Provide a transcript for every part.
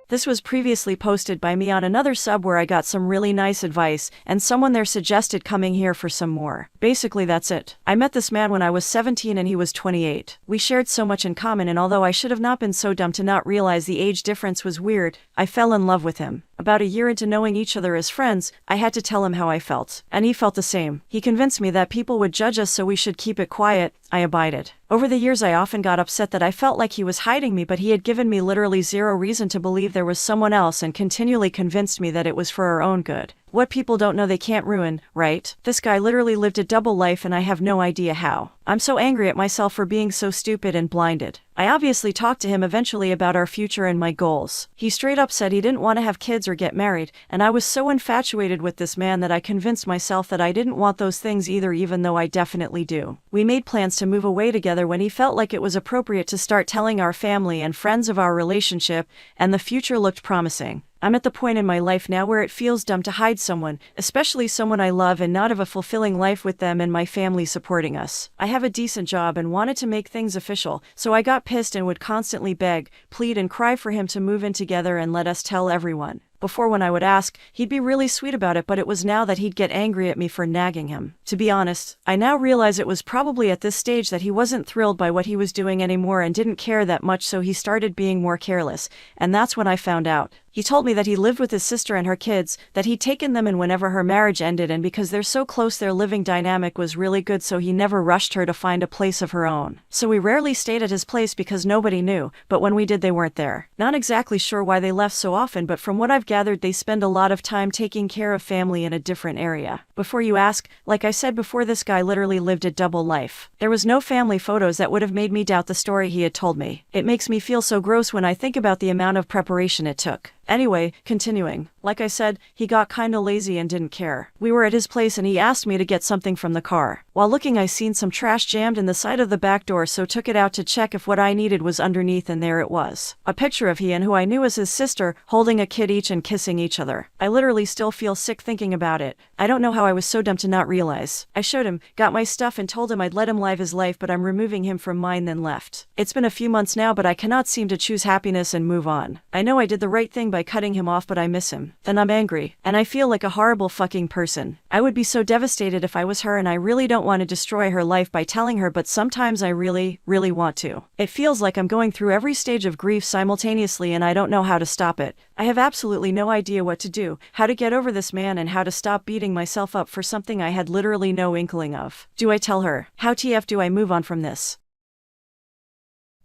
This was previously posted by me on another sub where I got some really nice advice, and someone there suggested coming here for some more. Basically that's it. I met this man when I was 17 and he was 28. We shared so much in common, and although I should have not been so dumb to not realize the age difference was weird, I fell in love with him. About a year into knowing each other as friends, I had to tell him how I felt. And he felt the same. He convinced me that people would judge us so we should keep it quiet. I abided. Over the years I often got upset that I felt like he was hiding me, but he had given me literally zero reason to believe there was someone else and continually convinced me that it was for our own good. What people don't know they can't ruin, right? This guy literally lived a double life and I have no idea how. I'm so angry at myself for being so stupid and blinded. I obviously talked to him eventually about our future and my goals. He straight up said he didn't want to have kids or get married, and I was so infatuated with this man that I convinced myself that I didn't want those things either, even though I definitely do. We made plans to move away together when he felt like it was appropriate to start telling our family and friends of our relationship, and the future looked promising. I'm at the point in my life now where it feels dumb to hide someone, especially someone I love, and not have a fulfilling life with them and my family supporting us. I have a decent job and wanted to make things official, so I got pissed and would constantly beg, plead and cry for him to move in together and let us tell everyone. Before, when I would ask, he'd be really sweet about it, but it was now that he'd get angry at me for nagging him. To be honest, I now realize it was probably at this stage that he wasn't thrilled by what he was doing anymore and didn't care that much, so he started being more careless, and that's when I found out. He told me that he lived with his sister and her kids, that he'd taken them in whenever her marriage ended, and because they're so close their living dynamic was really good, so he never rushed her to find a place of her own. So we rarely stayed at his place because nobody knew, but when we did they weren't there. Not exactly sure why they left so often, but from what I've gathered they spend a lot of time taking care of family in a different area. Before you ask, like I said before, this guy literally lived a double life. There was no family photos that would have made me doubt the story he had told me. It makes me feel so gross when I think about the amount of preparation it took. Anyway, continuing. Like I said, he got kinda lazy and didn't care. We were at his place and he asked me to get something from the car. While looking, I seen some trash jammed in the side of the back door, so took it out to check if what I needed was underneath, and there it was. A picture of he and who I knew as his sister, holding a kid each and kissing each other. I literally still feel sick thinking about it. I don't know how I was so dumb to not realize. I showed him, got my stuff and told him I'd let him live his life, but I'm removing him from mine, then left. It's been a few months now, but I cannot seem to choose happiness and move on. I know I did the right thing by cutting him off, but I miss him. Then I'm angry, and I feel like a horrible fucking person. I would be so devastated if I was her, and I really don't want to destroy her life by telling her, but sometimes I really want to. It feels like I'm going through every stage of grief simultaneously and I don't know how to stop it. I have absolutely no idea what to do, how to get over this man, and how to stop beating myself up for something I had literally no inkling of. Do I tell her? How TF do I move on from this?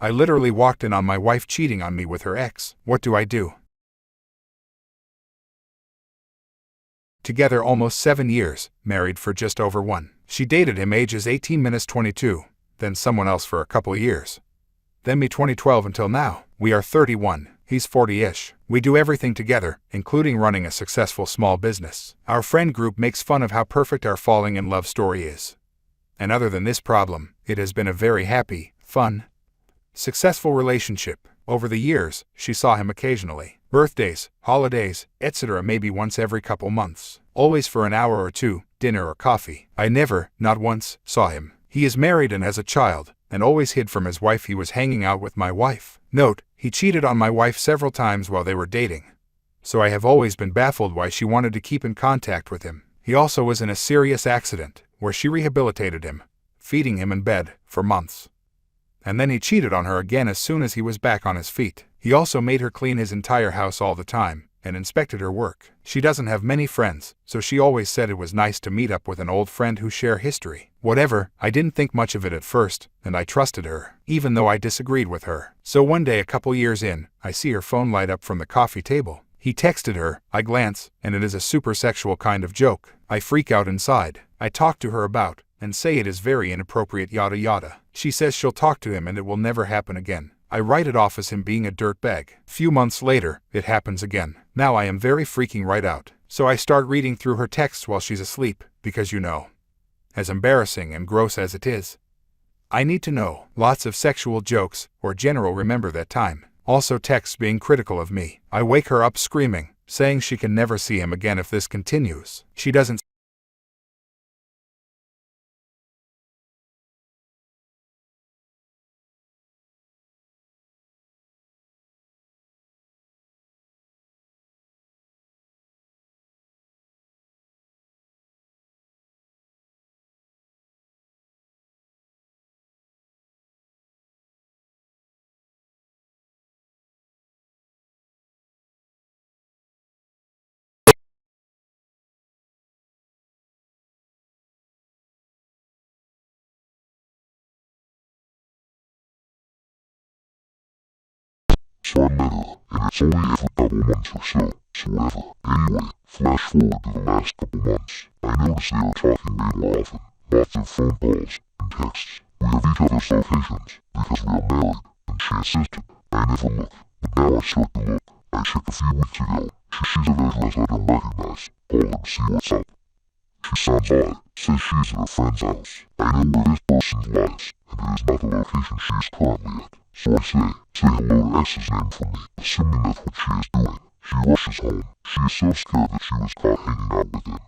I literally walked in on my wife cheating on me with her ex. What do I do? Together almost 7 years, married for just over 1. She dated him ages 18-22, then someone else for a couple years. Then me 2012 until now. We are 31, he's 40-ish. We do everything together, including running a successful small business. Our friend group makes fun of how perfect our falling in love story is. And other than this problem, it has been a very happy, fun, successful relationship. Over the years, she saw him occasionally. Birthdays, holidays, etc., maybe once every couple months. Always for an hour or two, dinner or coffee. I never, not once, saw him. He is married and has a child, and always hid from his wife he was hanging out with my wife. Note, he cheated on my wife several times while they were dating. So I have always been baffled why she wanted to keep in contact with him. He also was in a serious accident, where she rehabilitated him, feeding him in bed, for months. And then he cheated on her again as soon as he was back on his feet. He also made her clean his entire house all the time, and inspected her work. She doesn't have many friends, so she always said it was nice to meet up with an old friend who share history. Whatever, I didn't think much of it at first, and I trusted her, even though I disagreed with her. So one day a couple years in, I see her phone light up from the coffee table. He texted her, I glance, and it is a super sexual kind of joke. I freak out inside. I talk to her about, and say it is very inappropriate yada yada. She says she'll talk to him and it will never happen again. I write it off as him being a dirtbag. Few months later, it happens again. Now I am very freaking right out. So I start reading through her texts while she's asleep, because you know, as embarrassing and gross as it is, I need to know. Lots of sexual jokes, or general remember that time. Also texts being critical of me. I wake her up screaming, saying she can never see him again if this continues. She doesn't So I met her, and it's only every couple months or so, whatever. Anyway, flash forward to the last couple months. I noticed they were talking way more often. Lots of phone calls and texts. We have each other's locations, because we are married, and she insisted. I never look, but now I start to look. I checked a few weeks ago. She sees an address I don't recognize. Call her to see what's up. She sounds odd, says she's at her friend's house. I know where this person's lies, and it is not the location she is currently at. So I say hello to X's name for me, assuming that's what she is doing. She rushes home. She is so scared that she was caught hanging out with him.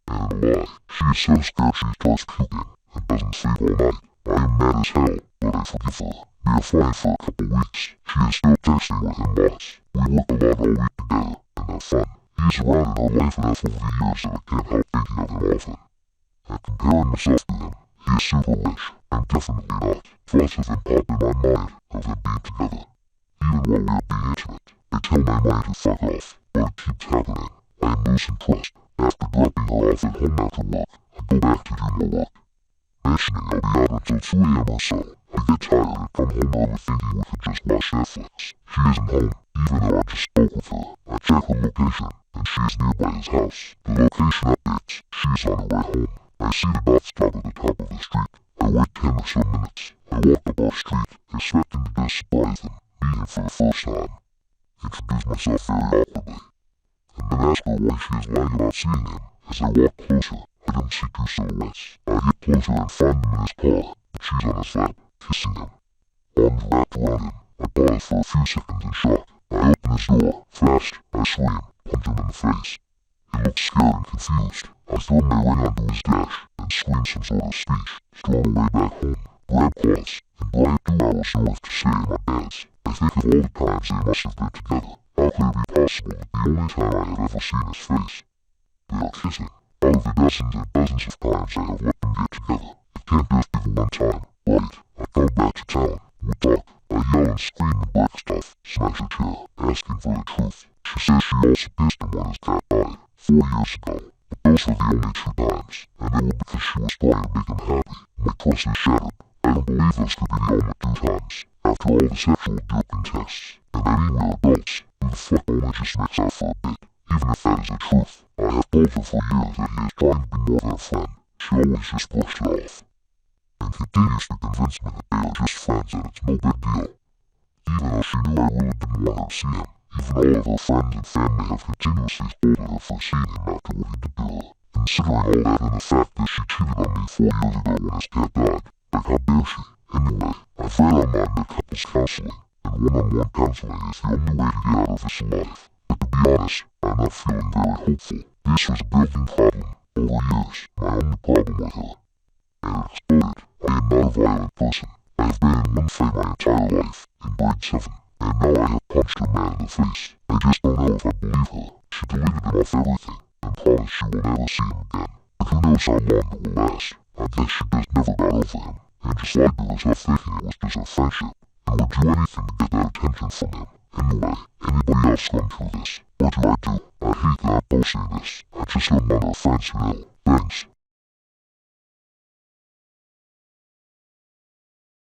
And a lie. She is so scared she starts puking, and doesn't sleep all night. I am mad as hell, but I forgive her. We are fine for a couple weeks. She is still texting with him lots. We work a lot all week together, and have fun. He's surrounded her life enough over the years that I can't help thinking of him often. And comparing myself to him, he is super rich. I'm definitely not. Thoughts have been popped in my mind of them being together. Even while we are being intimate, I tell my mind to fuck off, but it keeps happening. I am losing trust. After dropping her off at home after work, I go back to do more work. Mentioning I'll be out until 2 a.m. or so. I get tired and come home early thinking we could just watch Netflix. She isn't home, even though I just spoke with her. I check her location, and she is nearby his house. The location updates. She is on her way home. I see the dots stop at the top of the street. I wait 10 or so minutes. I walk up our street, expecting to just surprise him, meet him for the first time. Introduce myself very awkwardly, and then ask her why she is lying about seeing him. As I walk closer, I don't see two silhouettes. I get closer and find him in his car, and she's on his lap, kissing him. Arms wrapped around him. I pause for a few seconds in shock. I open his door, fast. I swing, punch him in the face. He looks scared and confused. I throw my ring onto his dash, and scream some sort of speech. Stroll away back home, grab cars, and drive 2 hours north to stay at my dad's. I think of all the times they must have been together. How could it be possible that the only time I have ever seen his face, they are kissing? Out of the dozens and dozens of times I have let them get together, it can't just be one time. Right, I go back to town. We talk. I yell and scream and break stuff, smash her chair, asking for the truth. She says she also kissed him when his cat died, 4 years ago. But those were the only 2 times, and they were because she was trying to make him happy. My trust is shattered. I don't believe those could be the only 2 times. After all the sexual guilt and tests, and that we were adults, who the fuck only just makes out for a bit. Even if that is the truth, I have told her for years that he is trying to be more than a friend. She always just brushed it off, and continues to convince me that they are just friends and it's no big deal. Even though she knew I really didn't want her to see him, even all of her friends and family have continuously scolded her for seeing him after what he did to her. Considering all that and the fact that she cheated on me 4 years ago when his cat died, like how dare she? Anyway, I've read online that couples counseling and one-on-one counseling is the only way to get out of this alive. But to be honest, I'm not feeling very hopeful. This was a building problem over years, my only problem with her. And it exploded. I am not a violent person. I have been in one fight my entire life, in grade 7, and now I have punched her man in the face. I just don't know if I believe her. She deleted him off everything, and promised she will never see him again. But who knows how long it will last. I guess she just never got over him, and just lied to herself thinking it was just a friendship, and would do anything to get that attention from him. Anyway, anybody else going through this? What do? I hate that I'm posting this. I just don't want our friends to know. Thanks.